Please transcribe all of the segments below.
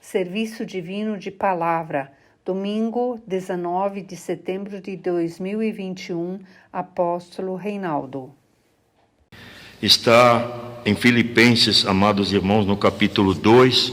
Serviço Divino de Palavra, domingo 19 de setembro de 2021, Apóstolo Reinaldo. Está em Filipenses, amados irmãos, no capítulo 2,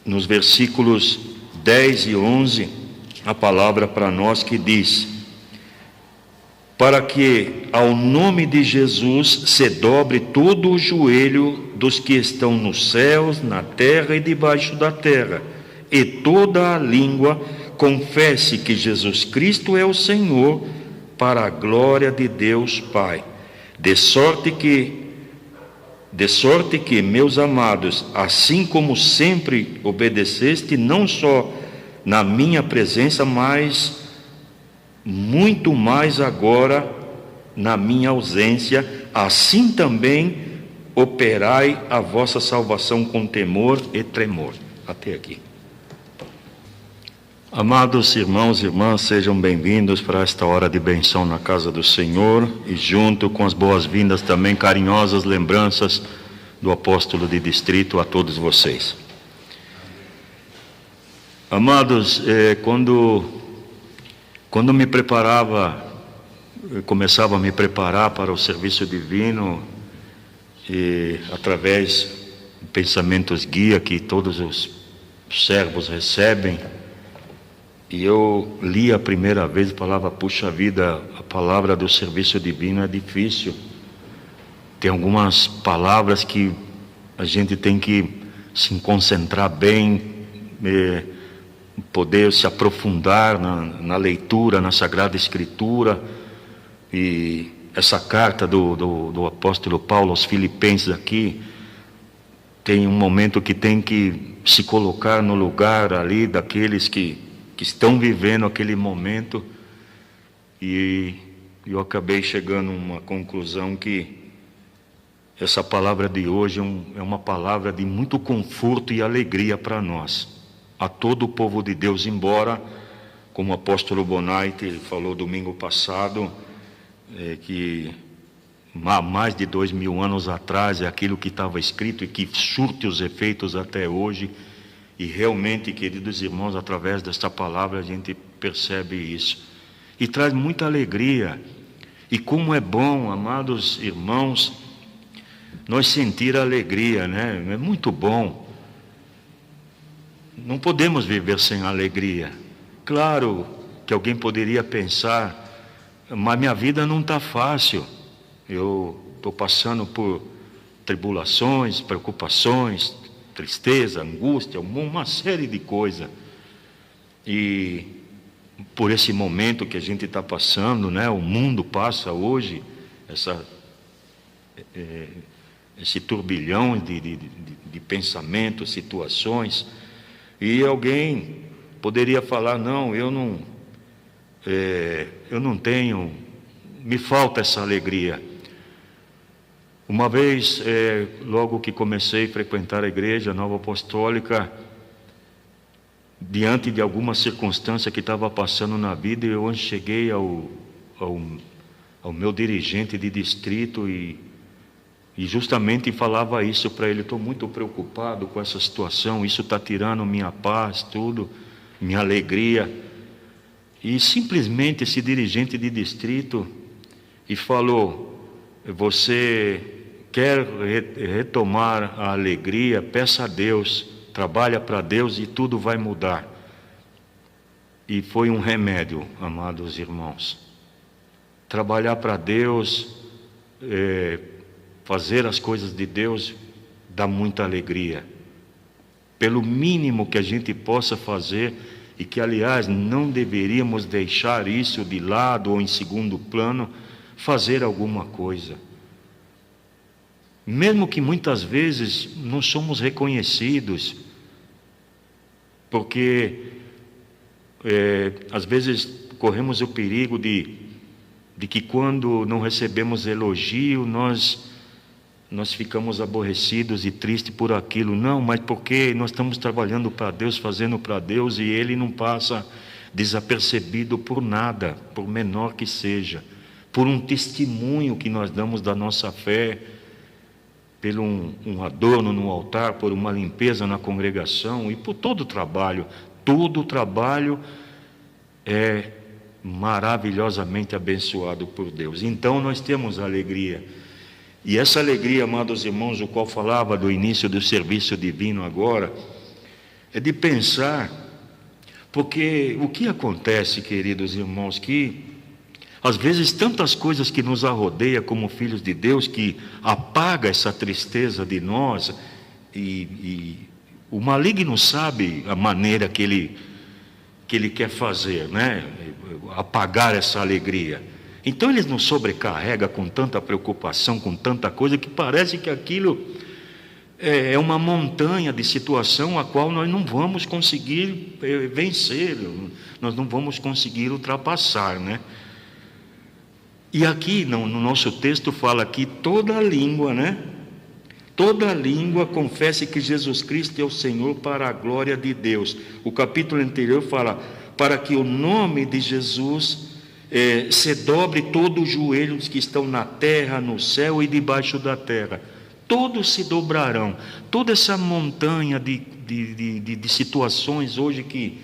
nos versículos 10 e 11, a palavra para nós que diz: para que ao nome de Jesus se dobre todo o joelho dos que estão nos céus, na terra e debaixo da terra, e toda a língua confesse que Jesus Cristo é o Senhor, para a glória de Deus Pai. De sorte que, meus amados, assim como sempre obedeceste, não só na minha presença, mas muito mais agora na minha ausência, assim também operai a vossa salvação com temor e tremor. Até aqui. Amados irmãos e irmãs, sejam bem-vindos para esta hora de benção na casa do Senhor, e junto com as boas-vindas também carinhosas lembranças do apóstolo de distrito a todos vocês. Amados, quando me preparava, eu começava a me preparar para o serviço divino, e através de pensamentos guia que todos os servos recebem, e eu li a primeira vez e falava: puxa vida, a palavra do serviço divino é difícil. Tem algumas palavras que a gente tem que se concentrar bem, poder se aprofundar na leitura, na Sagrada Escritura. E essa carta do apóstolo Paulo aos Filipenses aqui, tem um momento que tem que se colocar no lugar ali daqueles que estão vivendo aquele momento, e eu acabei chegando a uma conclusão que essa palavra de hoje é uma palavra de muito conforto e alegria para nós, a todo o povo de Deus, embora, como o apóstolo Bonatti falou domingo passado, que há mais de 2000 anos atrás é aquilo que estava escrito e que surte os efeitos até hoje. E realmente, queridos irmãos, através desta palavra a gente percebe isso. E traz muita alegria. E como é bom, amados irmãos, nós sentir a alegria, né? É muito bom. Não podemos viver sem alegria. Claro que alguém poderia pensar: mas minha vida não está fácil. Eu estou passando por tribulações, preocupações, tristeza, angústia, uma série de coisas. E por esse momento que a gente está passando, né? O mundo passa hoje esse turbilhão de pensamentos, situações. E alguém poderia falar: não, eu não tenho, me falta essa alegria. Uma vez, logo que comecei a frequentar a igreja Nova Apostólica, diante de alguma circunstância que estava passando na vida, eu cheguei ao meu dirigente de distrito e justamente falava isso para ele: estou muito preocupado com essa situação, isso está tirando minha paz, tudo, minha alegria. E simplesmente esse dirigente de distrito falou: você quer retomar a alegria? Peça a Deus, trabalha para Deus e tudo vai mudar. E foi um remédio, amados irmãos. Trabalhar para Deus, fazer as coisas de Deus, dá muita alegria. Pelo mínimo que a gente possa fazer, e que, aliás, não deveríamos deixar isso de lado ou em segundo plano, fazer alguma coisa. Mesmo que muitas vezes não somos reconhecidos, porque às vezes corremos o perigo de que quando não recebemos elogio, nós ficamos aborrecidos e tristes por aquilo. Não, mas porque nós estamos trabalhando para Deus, fazendo para Deus, e Ele não passa desapercebido por nada, por menor que seja, por um testemunho que nós damos da nossa fé. por um adorno no altar, por uma limpeza na congregação e por todo o trabalho. Todo o trabalho é maravilhosamente abençoado por Deus. Então nós temos alegria. E essa alegria, amados irmãos, o qual falava do início do serviço divino agora, é de pensar, porque o que acontece, queridos irmãos, que às vezes tantas coisas que nos arrodeia como filhos de Deus, que apaga essa tristeza de nós, e o maligno sabe a maneira que ele quer fazer, né? Apagar essa alegria. Então ele nos sobrecarrega com tanta preocupação, com tanta coisa, que parece que aquilo é uma montanha de situação a qual nós não vamos conseguir vencer, nós não vamos conseguir ultrapassar, né? E aqui no nosso texto fala que toda língua, né? Toda língua confesse que Jesus Cristo é o Senhor, para a glória de Deus. O capítulo anterior fala, para que o nome de Jesus se dobre todo o joelho dos que estão na terra, no céu e debaixo da terra. Todos se dobrarão. Toda essa montanha de situações hoje que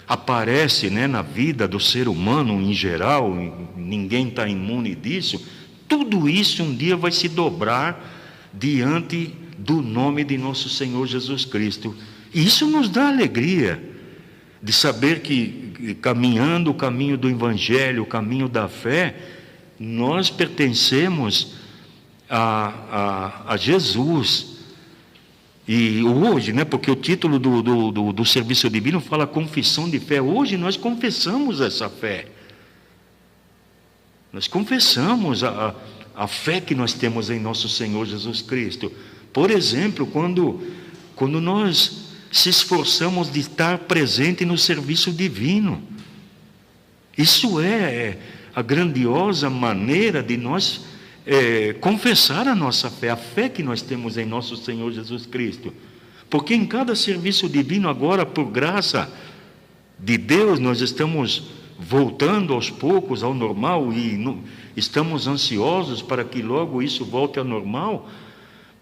aparece, né, na vida do ser humano em geral, ninguém está imune disso. Tudo isso um dia vai se dobrar diante do nome de nosso Senhor Jesus Cristo. E isso nos dá alegria de saber que, caminhando o caminho do Evangelho, o caminho da fé, nós pertencemos a Jesus. E hoje, né, porque o título do serviço divino fala confissão de fé. Hoje nós confessamos essa fé. Nós confessamos a fé que nós temos em nosso Senhor Jesus Cristo. Por exemplo, quando nós se esforçamos de estar presente no serviço divino. Isso é a grandiosa maneira de nós confessar a nossa fé, a fé que nós temos em nosso Senhor Jesus Cristo. Porque em cada serviço divino agora, por graça de Deus, nós estamos voltando aos poucos ao normal e estamos ansiosos para que logo isso volte ao normal.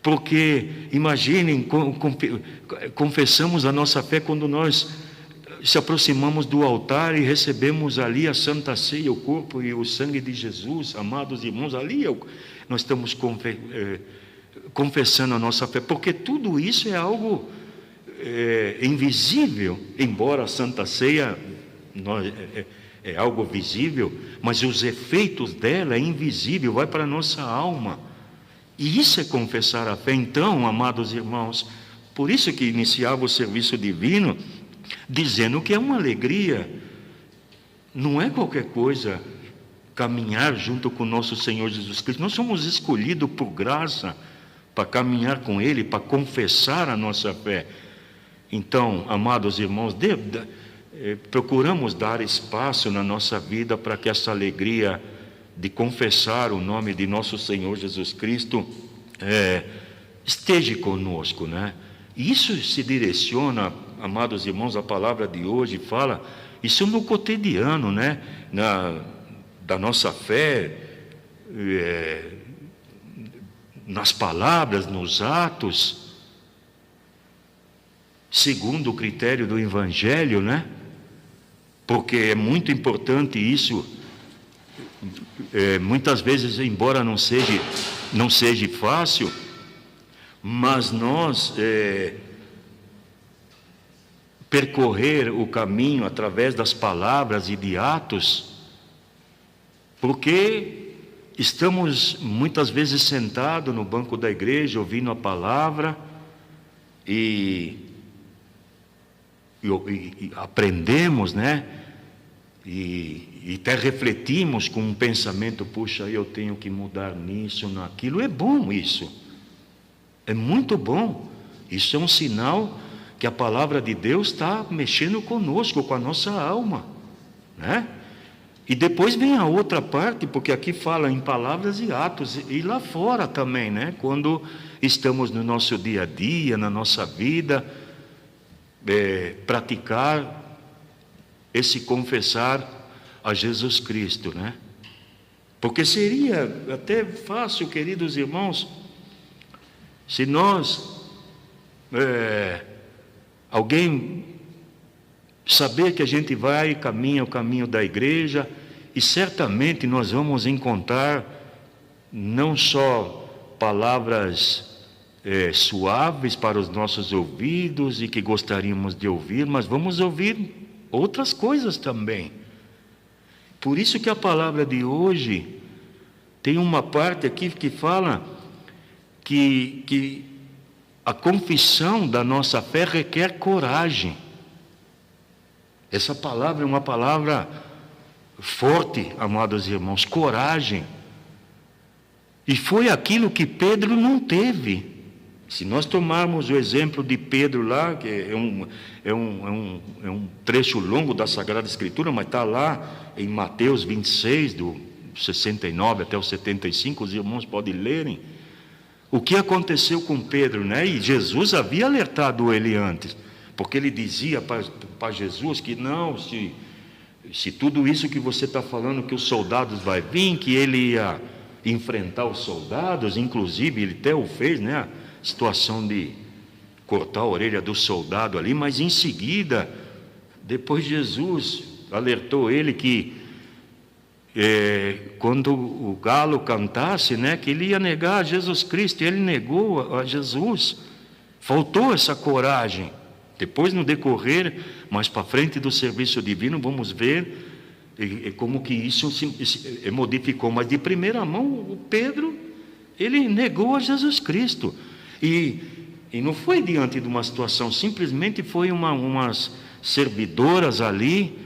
Porque, imaginem, confessamos a nossa fé quando nós se aproximamos do altar e recebemos ali a Santa Ceia, o corpo e o sangue de Jesus, amados irmãos, ali nós estamos confessando a nossa fé, porque tudo isso é algo invisível, embora a Santa Ceia é algo visível, mas os efeitos dela é invisível, vai para a nossa alma. E isso é confessar a fé. Então, amados irmãos, por isso que iniciava o serviço divino, dizendo que é uma alegria, não é qualquer coisa caminhar junto com nosso Senhor Jesus Cristo. Nós somos escolhidos por graça para caminhar com Ele, para confessar a nossa fé. Então, amados irmãos, procuramos dar espaço na nossa vida para que essa alegria de confessar o nome de nosso Senhor Jesus Cristo esteja conosco, né? E isso se direciona, amados irmãos, a palavra de hoje fala, isso no cotidiano, né? Da nossa fé, nas palavras, nos atos, segundo o critério do Evangelho, né? Porque é muito importante isso. Muitas vezes, embora não seja fácil, mas nós percorrer o caminho através das palavras e de atos, porque estamos muitas vezes sentados no banco da igreja ouvindo a palavra e aprendemos, né? E até refletimos com um pensamento, puxa, eu tenho que mudar nisso, naquilo. É bom isso, é muito bom. Isso é um sinal que a palavra de Deus está mexendo conosco, com a nossa alma, né? E depois vem a outra parte, porque aqui fala em palavras e atos, e lá fora também, né? Quando estamos no nosso dia a dia, na nossa vida, praticar esse confessar a Jesus Cristo, né? Porque seria até fácil, queridos irmãos, se nós, alguém saber que a gente vai, caminha o caminho da igreja, e certamente nós vamos encontrar não só palavras suaves para os nossos ouvidos e que gostaríamos de ouvir, mas vamos ouvir outras coisas também. Por isso que a palavra de hoje tem uma parte aqui que fala que a confissão da nossa fé requer coragem. Essa palavra é uma palavra forte, amados irmãos, coragem. E foi aquilo que Pedro não teve. Se nós tomarmos o exemplo de Pedro lá, que é um trecho longo da Sagrada Escritura, mas está lá em Mateus 26, do 69 até o 75, os irmãos podem lerem. O que aconteceu com Pedro, né? E Jesus havia alertado ele antes, porque ele dizia para Jesus que não, se tudo isso que você está falando, que os soldados vão vir, que ele ia enfrentar os soldados, inclusive ele até o fez, né? A situação de cortar a orelha do soldado ali, mas em seguida, depois Jesus alertou ele que quando o galo cantasse, né, que ele ia negar a Jesus Cristo, e ele negou a Jesus. Faltou essa coragem. Depois, no decorrer, mais para frente do serviço divino, vamos ver como que isso se modificou. Mas de primeira mão, o Pedro, ele negou a Jesus Cristo. E não foi diante de uma situação, simplesmente foi umas servidoras ali,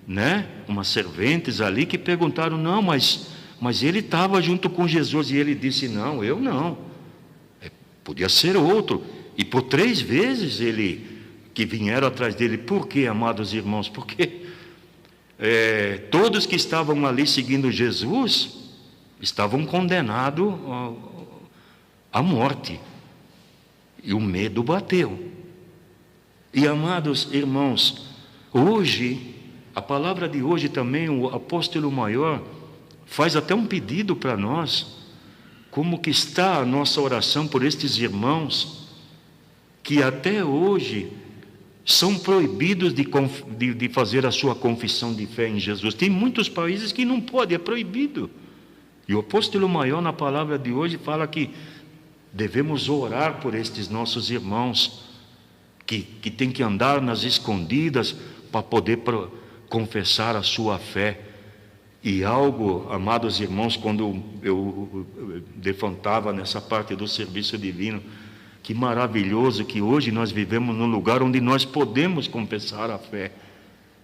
né? Umas serventes ali que perguntaram, não, mas ele estava junto com Jesus, e ele disse, não, eu não, podia ser outro. E por 3 vezes que vieram atrás dele. Por quê, amados irmãos? Porque todos que estavam ali seguindo Jesus estavam condenados à morte, e o medo bateu. E, amados irmãos, hoje, a palavra de hoje também, o apóstolo maior faz até um pedido para nós, como que está a nossa oração por estes irmãos que até hoje são proibidos de fazer a sua confissão de fé em Jesus. Tem muitos países que não pode, é proibido. E o apóstolo maior, na palavra de hoje, fala que devemos orar por estes nossos irmãos que têm que andar nas escondidas para poder confessar a sua fé. E algo, amados irmãos, quando eu defrontava nessa parte do serviço divino, que maravilhoso que hoje nós vivemos num lugar onde nós podemos confessar a fé.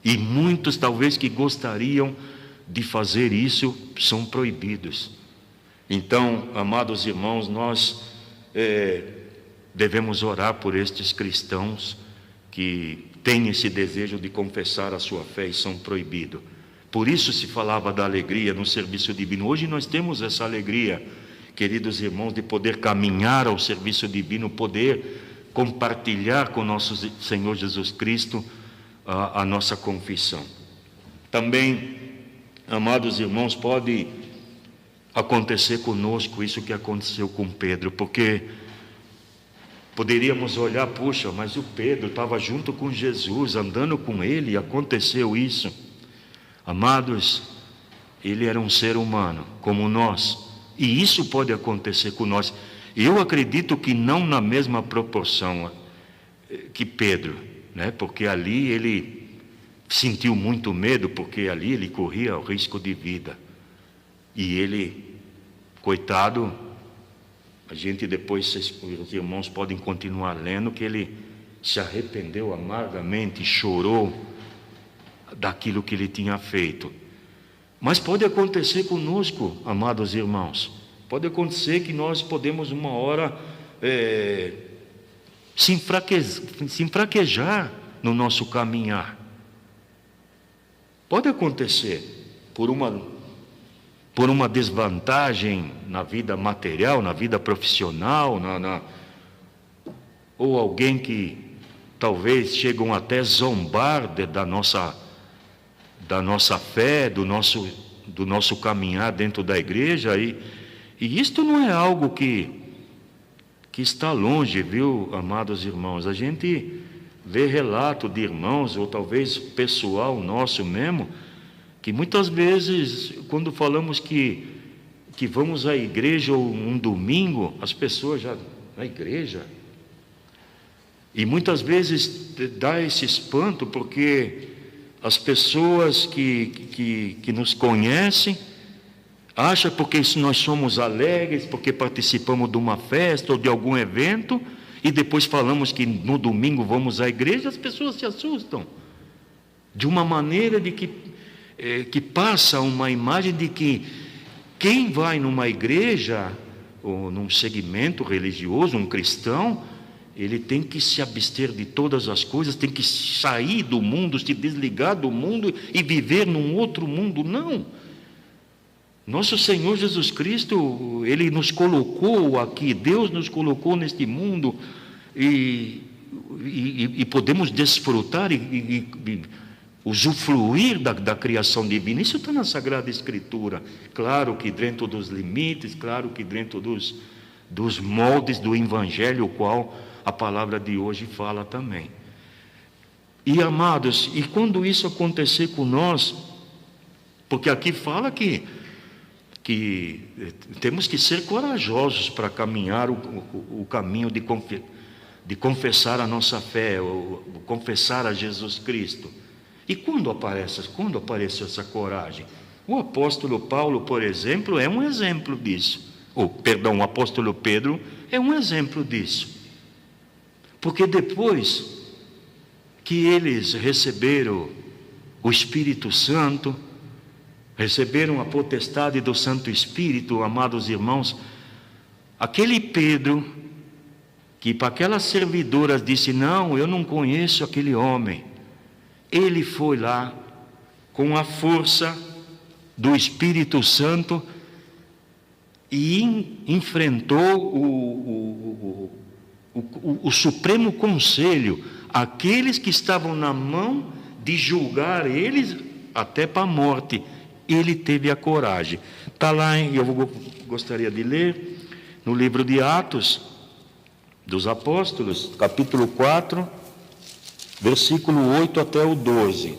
E muitos, talvez, que gostariam de fazer isso, são proibidos. Então, amados irmãos, nós devemos orar por estes cristãos que têm esse desejo de confessar a sua fé e são proibidos. Por isso se falava da alegria no serviço divino. Hoje nós temos essa alegria, queridos irmãos, de poder caminhar ao serviço divino, poder compartilhar com nosso Senhor Jesus Cristo a nossa confissão. Também, amados irmãos, pode acontecer conosco isso que aconteceu com Pedro, porque poderíamos olhar, puxa, mas o Pedro estava junto com Jesus, andando com ele, e aconteceu isso. Amados, ele era um ser humano, como nós, e isso pode acontecer com nós. Eu acredito que não na mesma proporção que Pedro, né? Porque ali ele sentiu muito medo, porque ali ele corria o risco de vida. E ele, coitado, a gente depois, os irmãos podem continuar lendo, que ele se arrependeu amargamente, chorou daquilo que ele tinha feito. Mas pode acontecer conosco, amados irmãos. Pode acontecer que nós podemos uma hora se enfraquejar no nosso caminhar. Pode acontecer por uma desvantagem na vida material, na vida profissional, ou alguém que talvez chegam até zombar da nossa fé, do nosso do nosso caminhar dentro da igreja, e isto não é algo que está longe, viu, amados irmãos? A gente vê relato de irmãos, ou talvez pessoal nosso mesmo, que muitas vezes, quando falamos que vamos à igreja um domingo, as pessoas já, na igreja? E muitas vezes dá esse espanto, porque as pessoas que nos conhecem acham porque nós somos alegres, porque participamos de uma festa ou de algum evento, e depois falamos que no domingo vamos à igreja, as pessoas se assustam. De uma maneira de que passa uma imagem de que quem vai numa igreja, ou num segmento religioso, um cristão, ele tem que se abster de todas as coisas, tem que sair do mundo, se desligar do mundo e viver num outro mundo. Não. Nosso Senhor Jesus Cristo, Ele nos colocou aqui, Deus nos colocou neste mundo, e podemos desfrutar e usufruir da criação divina. Isso está na Sagrada Escritura. Claro que dentro dos limites, claro que dentro dos moldes do Evangelho, o qual a palavra de hoje fala também. E amados, e quando isso acontecer com nós, porque aqui fala que temos que ser corajosos para caminhar o caminho de confessar a nossa fé, ou confessar a Jesus Cristo. E quando apareceu essa coragem? O apóstolo Paulo, por exemplo, é um exemplo disso. O apóstolo Pedro é um exemplo disso. Porque depois que eles receberam o Espírito Santo, receberam a potestade do Santo Espírito, amados irmãos, aquele Pedro, que para aquelas servidoras disse: não, eu não conheço aquele homem, ele foi lá com a força do Espírito Santo e enfrentou o Supremo Conselho, aqueles que estavam na mão de julgar eles até para a morte. Ele teve a coragem. Está lá, eu gostaria de ler, no livro de Atos dos Apóstolos, capítulo 4, versículo 8 até o 12.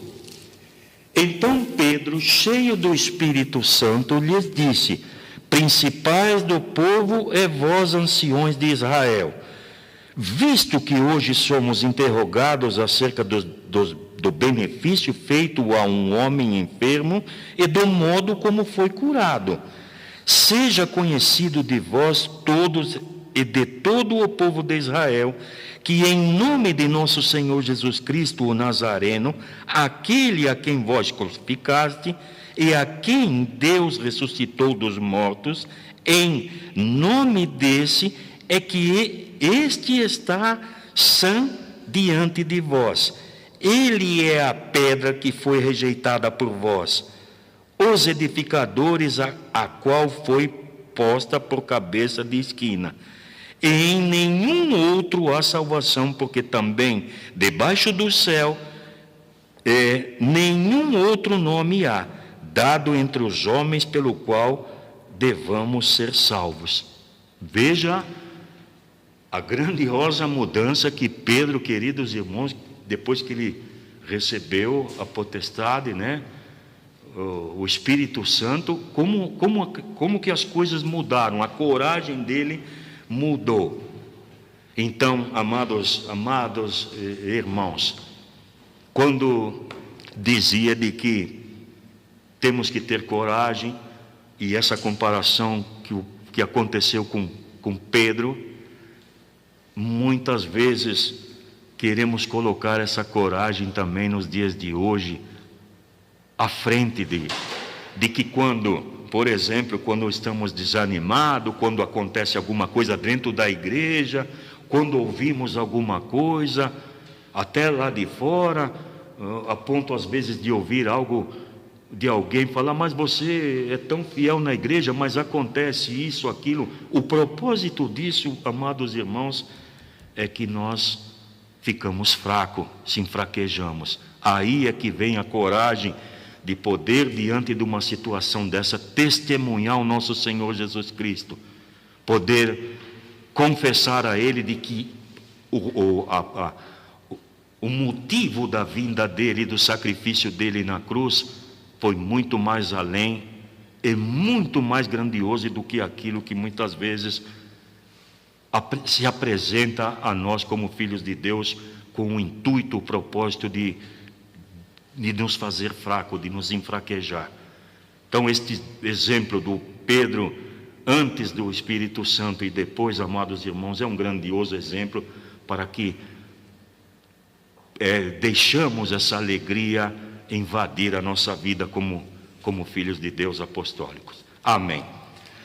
Então Pedro, cheio do Espírito Santo, lhes disse: principais do povo e vós, anciões de Israel, visto que hoje somos interrogados acerca do benefício feito a um homem enfermo e do modo como foi curado, seja conhecido de vós todos e de todo o povo de Israel, que em nome de nosso Senhor Jesus Cristo, o Nazareno, aquele a quem vós crucificaste e a quem Deus ressuscitou dos mortos, em nome desse é que este está sã diante de vós. Ele é a pedra que foi rejeitada por vós, os edificadores, a qual foi posta por cabeça de esquina. E em nenhum outro há salvação, porque também debaixo do céu nenhum outro nome há, dado entre os homens, pelo qual devamos ser salvos. Veja a grandiosa mudança que Pedro, queridos irmãos, depois que ele recebeu a potestade, o Espírito Santo, como que as coisas mudaram, a coragem dele mudou. Então, amados irmãos, quando dizia de que temos que ter coragem, e essa comparação que aconteceu com Pedro, muitas vezes queremos colocar essa coragem também nos dias de hoje, à frente de que quando, por exemplo, quando estamos desanimados, quando acontece alguma coisa dentro da igreja, quando ouvimos alguma coisa, até lá de fora, a ponto às vezes de ouvir algo de alguém falar: mas você é tão fiel na igreja, mas acontece isso, aquilo. O propósito disso, amados irmãos, é que nós ficamos fracos, se enfraquejamos. Aí é que vem a coragem de poder, diante de uma situação dessa, testemunhar o nosso Senhor Jesus Cristo, poder confessar a Ele de que o motivo da vinda dele, do sacrifício dele na cruz, foi muito mais além e muito mais grandioso do que aquilo que muitas vezes se apresenta a nós como filhos de Deus, com o intuito, o propósito de nos fazer fraco, de nos enfraquejar. Então, este exemplo do Pedro antes do Espírito Santo e depois, amados irmãos, é um grandioso exemplo para que deixamos essa alegria invadir a nossa vida como filhos de Deus apostólicos. Amém.